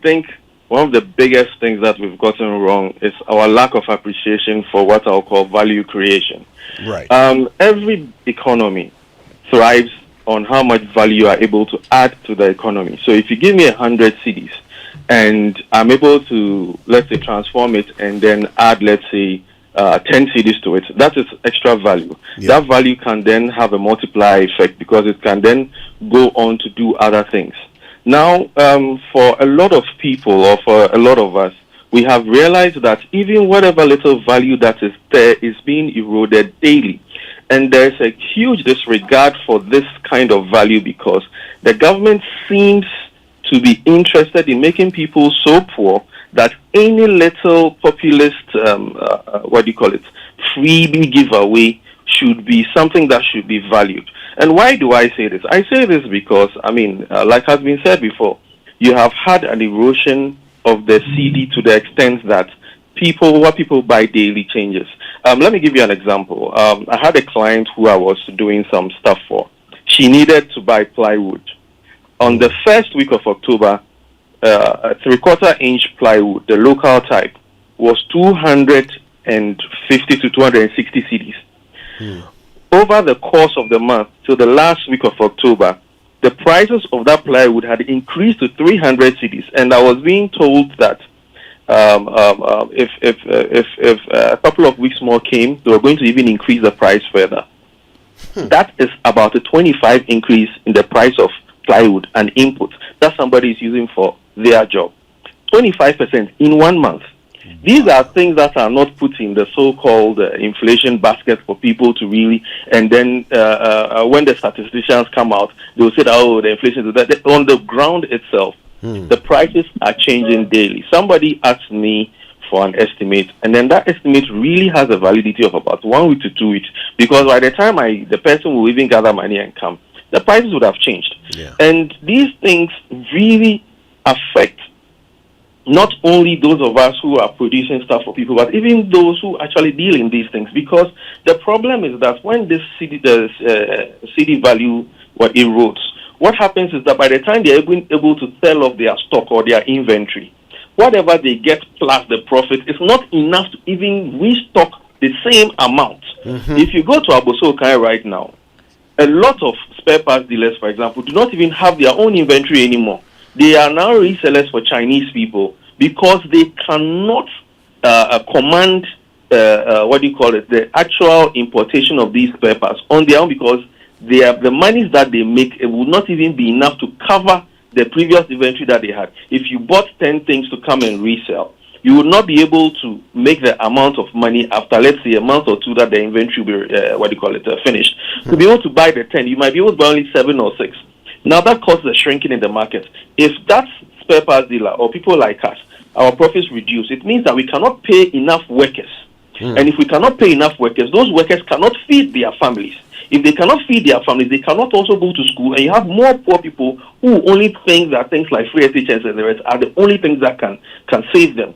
think one of the biggest things that we've gotten wrong is our lack of appreciation for what I'll call value creation. Right. Every economy thrives on how much value you are able to add to the economy. So if you give me 100 cities and I'm able to, let's say, transform it and then add, let's say, 10 cities to it, that is extra value. Yeah. That value can then have a multiplier effect because it can then go on to do other things. Now, for a lot of people or for a lot of us, we have realized that even whatever little value that is there is being eroded daily. And there's a huge disregard for this kind of value because the government seems to be interested in making people so poor that any little populist, freebie giveaway should be something that should be valued. And why do I say this? I say this because, like has been said before, you have had an erosion of the CD to the extent that what people buy daily changes. Let me give you an example. I had a client who I was doing some stuff for. She needed to buy plywood. On the first week of October, a 3/4 inch plywood, the local type, was 250 to 260 cedis. Over the course of the month, till the last week of October, the prices of that plywood had increased to 300 cedis, and I was being told that if a couple of weeks more came, they were going to even increase the price further. That is about a 25 increase in the price of plywood and input that somebody is using for their job. 25% in 1 month. These are things that are not put in the so-called inflation basket for people to really, and then when the statisticians come out, they'll say, oh, the inflation is that. On the ground itself, the prices are changing daily. Somebody asked me for an estimate, and then that estimate really has a validity of about 1 week to 2 weeks, because by the time the person will even gather money and come, the prices would have changed. Yeah. And these things really affect not only those of us who are producing stuff for people, but even those who actually deal in these things. Because the problem is that when this CD value erodes, what happens is that by the time they're able to sell off their stock or their inventory, whatever they get plus the profit is not enough to even restock the same amount. If you go to Abosokai right now, a lot of spare parts dealers, for example, do not even have their own inventory anymore. They are now resellers for Chinese people because they cannot command, the actual importation of these spare parts on their own, because the monies that they make, it will not even be enough to cover the previous inventory that they had. If you bought 10 things to come and resell, you would not be able to make the amount of money after, let's say, a month or two that the inventory will be, finished. To be able to buy the 10, you might be able to buy only 7 or 6. Now that causes a shrinking in the market. If that spare parts dealer or people like us, our profits reduce, it means that we cannot pay enough workers. And if we cannot pay enough workers, those workers cannot feed their families. If they cannot feed their families, they cannot also go to school, and you have more poor people who only think that things like free education and the rest are the only things that can save them.